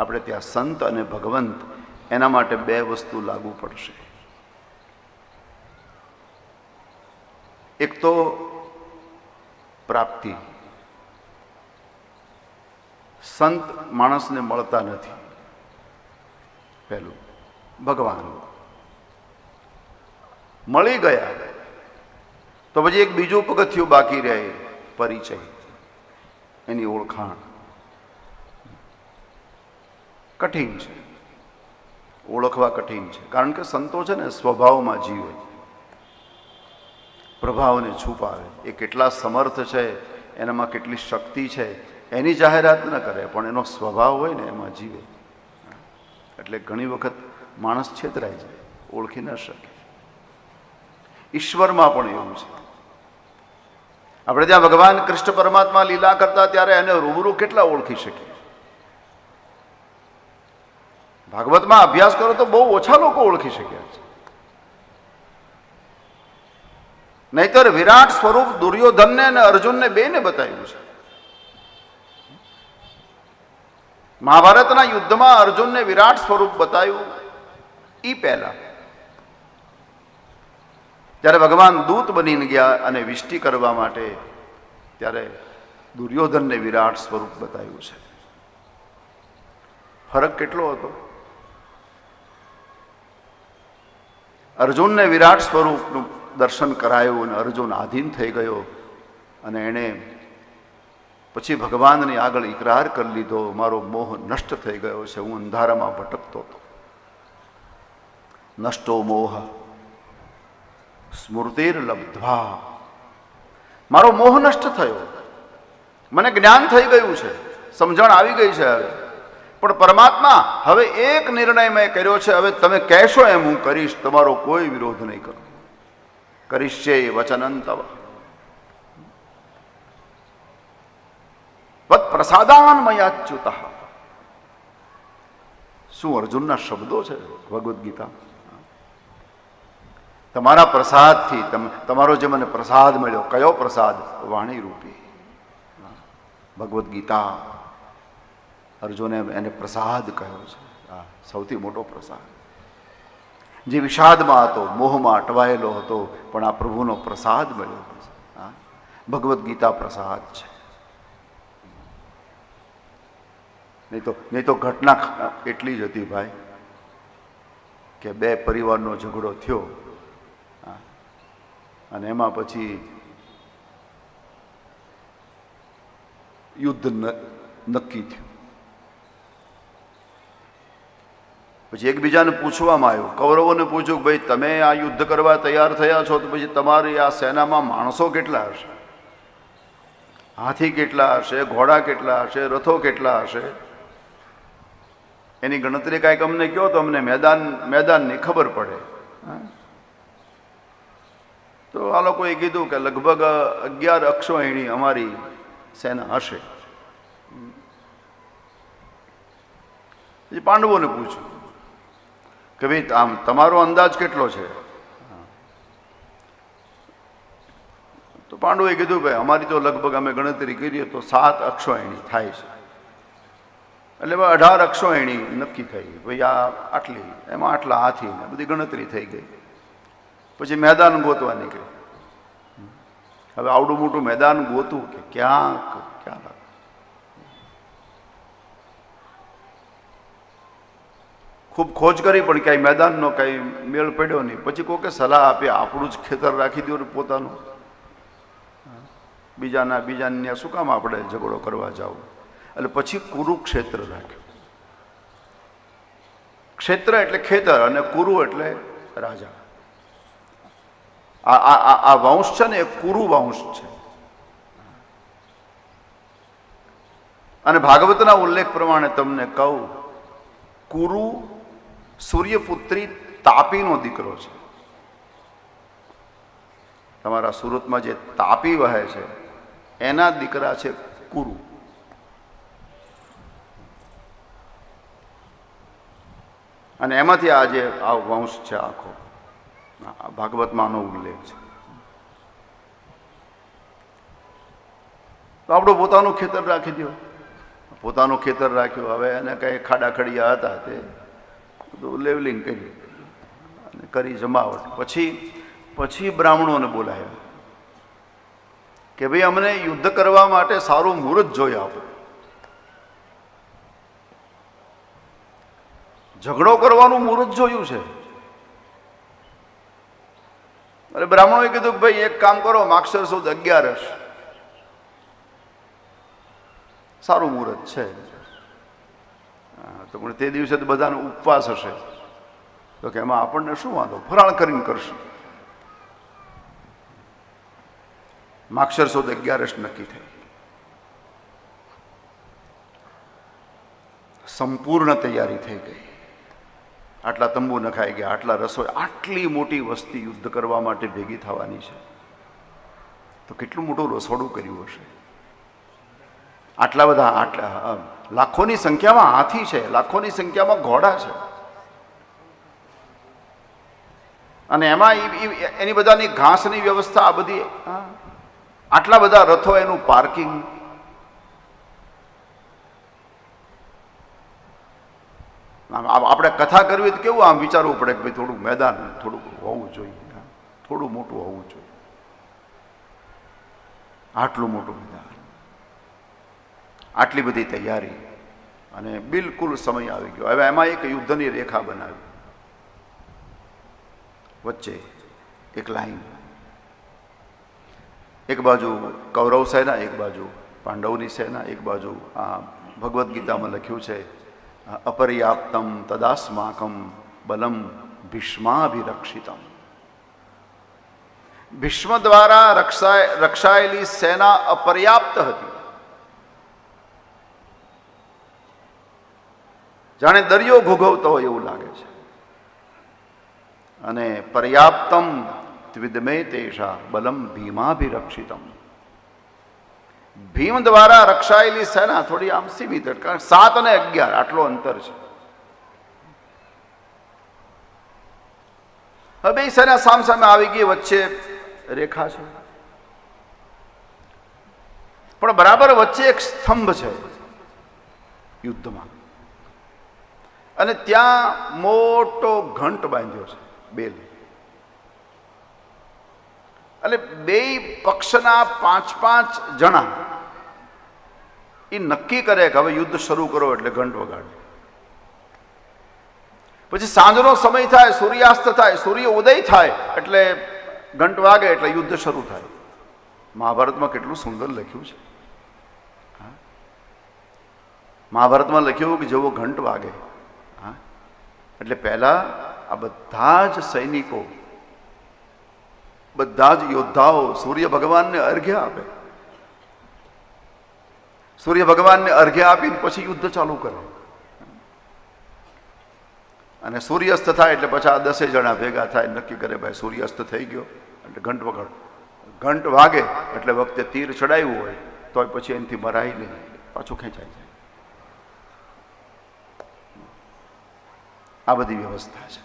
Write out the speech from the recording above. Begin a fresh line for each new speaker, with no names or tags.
આપણે ત્યાં સંત અને ભગવંત એના માટે બે વસ્તુ લાગુ પડશે. એક તો પ્રાપ્તિ. સંત માણસને મળતા નથી. પહેલું ભગવાન મળી ગયા તો પછી એક બીજું પગથિયું બાકી રહે, પરિચય, એની ઓળખાણ. કઠિન છે, ઓળખવા કઠિન છે, કારણ કે સંતો છે ને સ્વભાવમાં જીવે, પ્રભાવને છુપાવે. એ કેટલા સમર્થ છે, એનામાં કેટલી શક્તિ છે એની જાહેરાત ન કરે, પણ એનો સ્વભાવ હોય ને એમાં જીવે. એટલે ઘણી વખત માણસ છેતરાય જાય, ઓળખી ન શકે. ઈશ્વરમાં પણ એવું છે. આપણે ત્યાં ભગવાન કૃષ્ણ પરમાત્મા લીલા કરતા ત્યારે એને રૂબરૂ કેટલા ઓળખી શકીએ. ભાગવતમાં અભ્યાસ કરો તો બહુ ઓછા લોકો ઓળખી શક્યા છે. નહીતર વિરાટ સ્વરૂપ દુર્યોધનને અને અર્જુનને બેને બતાવ્યું છે. મહાભારતના યુદ્ધમાં અર્જુનને વિરાટ સ્વરૂપ બતાવ્યું એ પહેલા, જ્યારે ભગવાન દૂત બનીને ગયા અને વિષ્ટિ કરવા માટે, ત્યારે દુર્યોધનને વિરાટ સ્વરૂપ બતાવ્યું છે. ફરક કેટલો હતો? અર્જુનને વિરાટ સ્વરૂપનું દર્શન કરાયું અને અર્જુન આધીન થઈ ગયો અને એણે પછી ભગવાનની આગળ ઇકરાર કરી લીધો, મારો મોહ નષ્ટ થઈ ગયો છે, હું અંધારામાં ભટકતો હતો. નષ્ટો મોહ સ્મૃતિર લબ્ધ્વા, મારો મોહ નષ્ટ થયો, મને જ્ઞાન થઈ ગયું છે, સમજણ આવી ગઈ છે. હવે પણ પરમાત્મા, હવે એક નિર્ણય મેં કર્યો છે, હવે તમે કહેશો એમ હું કરીશ, તમારો કોઈ વિરોધ નહીં કરું. કરીશ્ચે વચનં તવ વત પ્રસાદાન મયાચ્યુત. શું અર્જુનના શબ્દો છે ભગવદ્ ગીતા. તમારા પ્રસાદથી, તમારો જે મને પ્રસાદ મળ્યો, કયો પ્રસાદ? વાણી રૂપી ભગવદ્ ગીતા. અર્જુને એને પ્રસાદ કહ્યો છે, સૌથી મોટો પ્રસાદ. જે વિષાદમાં હતો, મોહમાં અટવાયેલો હતો, પણ આ પ્રભુનો પ્રસાદ મળ્યો. ભગવદ્ ગીતા પ્રસાદ છે. નહીં તો ઘટના એટલી જ હતી ભાઈ, કે બે પરિવારનો ઝઘડો થયો અને એમાં પછી યુદ્ધ નક્કી થયું. પછી એકબીજાને પૂછવામાં આવ્યું, કૌરવોને પૂછ્યું કે ભાઈ તમે આ યુદ્ધ કરવા તૈયાર થયા છો તો પછી તમારી આ સેનામાં માણસો કેટલા હશે? હાથી કેટલા હશે? ઘોડા કેટલા હશે? રથો કેટલા હશે? એની ગણતરી કાંઈક અમને કહો તો અમને મેદાનની ખબર પડે. તો આ લોકોએ કીધું કે લગભગ 11 અક્ષોહિણી અમારી સેના હશે. પછી પાંડવોને પૂછ્યું કે ભાઈ આમ તમારો અંદાજ કેટલો છે? તો પાંડવોએ કીધું ભાઈ અમારી તો લગભગ અમે ગણતરી કરીએ તો 7 અક્ષોહિણી થાય છે. એટલે 18 અક્ષોહિણી નક્કી થઈ. ભાઈ આ આટલી, એમાં આટલા હાથી ને બધી ગણતરી થઈ ગઈ. પછી મેદાન ગોતવા નીકળે. હવે આવડું મોટું મેદાન ગોતું કે ક્યાં ખૂબ ખોજ કરી પણ ક્યાંય મેદાનનો કાંઈ મેળ પડ્યો નહીં. પછી કોકે સલાહ આપી, આપણું જ ખેતર રાખી દો ને પોતાનું, બીજાને શું કામ આપણે ઝઘડો કરવા જાવ. એટલે પછી કુરુક્ષેત્ર રાખ્યું. ક્ષેત્ર એટલે ખેતર અને કુરુ એટલે રાજા. આ વંશ છે ને એ કુરુ વંશ છે. અને ભાગવતના ઉલ્લેખ પ્રમાણે તમને કહું, કુરુ સૂર્યપુત્રી તાપીનો દીકરો છે. તમારા સુરતમાં જે તાપી વહે છે એના દીકરા છે કુરુ. અને એમાંથી આજે આ વંશ છે આખો. ભાગવતમાં આનો ઉલ્લેખ છે. તો આપણું પોતાનું ખેતર રાખી દો, પોતાનું ખેતર રાખ્યું. હવે એને કંઈ ખાડા ખડિયા હતા તે બધું લેવલિંગ કર્યું અને કરી જમાવટ. પછી બ્રાહ્મણોને બોલાવ્યા કે ભાઈ અમને યુદ્ધ કરવા માટે સારું મુહૂર્ત જોઈ આપો. ઝઘડો કરવાનું મુહૂર્ત જોયું છે. અરે બ્રાહ્મણોએ કીધું કે ભાઈ એક કામ કરો, માગશર સુદ 11 સારું મુહૂર્ત છે. તો પણ તે દિવસે તો બધાનો ઉપવાસ હશે. તો કે એમાં આપણને શું વાંધો, ફરાળ કરીને કરશું. માગશર સુદ 11 નક્કી થઈ. સંપૂર્ણ તૈયારી થઈ ગઈ. આટલા તંબુ નખાઈ ગયા, આટલા રસોઈ, આટલી મોટી વસ્તી યુદ્ધ કરવા માટે ભેગી થવાની છે. તો કેટલું મોટું રસોડું કર્યું હશે. આટલા બધા લાખોની સંખ્યામાં હાથી છે, લાખોની સંખ્યામાં ઘોડા છે, અને એમાં એની બધાની ઘાસની વ્યવસ્થા, આ બધી, આટલા બધા રથો, એનું પાર્કિંગ. આપણે કથા કરવી તો કેવું આમ વિચારવું પડે કે ભાઈ થોડુંક મેદાન થોડુંક હોવું જોઈએ, થોડું મોટું હોવું જોઈએ. આટલું મોટું મેદાન, આટલી બધી તૈયારી, અને બિલકુલ સમય આવી ગયો. હવે એમાં એક યુદ્ધની રેખા બનાવી, વચ્ચે એક લાઈન, એક બાજુ કૌરવ સેના, એક બાજુ પાંડવની સેના, એક બાજુ આ ભગવદ્ ગીતામાં લખ્યું છે અપર્યાપ્તમ તદાસ્માકમ બલમ ભીષ્માભિરક્ષિતમ. ભીષ્મ દ્વારા રક્ષાયેલી સેના અપર્યાપ્ત હતી. જાણે દરિયો ઘૂઘવતો હોય એવું લાગે છે. અને પર્યાપ્તમ ત્વિદમે તેષા બલમ ભીમાભિરક્ષિતમ. ભીમ દ્વારા રક્ષાયેલી સેના થોડી આમ સીમિત, કારણ 7 અને 11 આટલો અંતર છે. હવે બે સેના સામસામે આવી ગઈ, વચ્ચે રેખા છે, પણ બરાબર વચ્ચે એક સ્તંભ છે યુદ્ધમાં, અને ત્યાં મોટો ઘંટ બાંધ્યો છે, બેલ. એટલે બે પક્ષના 5-5 જણા એ નક્કી કરે કે હવે યુદ્ધ શરૂ કરો, એટલે ઘંટ વગાડે. પછી સાંજનો સમય થાય, સૂર્યાસ્ત થાય, સૂર્ય ઉદય થાય એટલે ઘંટ વાગે, એટલે યુદ્ધ શરૂ થાય. મહાભારતમાં કેટલું સુંદર લખ્યું છે. મહાભારતમાં લખ્યું કે જેવો ઘંટ વાગે, એટલે પહેલા આ બધા જ સૈનિકો, બધા જ યોદ્ધાઓ સૂર્ય ભગવાનને અર્ઘ્ય આપે. સૂર્ય ભગવાનને અર્ઘ્ય આપીને પછી યુદ્ધ ચાલુ કરે. અને સૂર્યાસ્ત થાય એટલે પછી આ 10 જણા ભેગા થાય, નક્કી કરે ભાઈ સૂર્યાસ્ત થઈ ગયો, એટલે ઘંટ વગાડ. ઘંટ વાગે એટલે વખતે તીર ચડાવ્યું હોય તો પછી એનાથી મરાય નહીં, પાછું ખેંચાઈ જાય. આ બધી વ્યવસ્થા છે.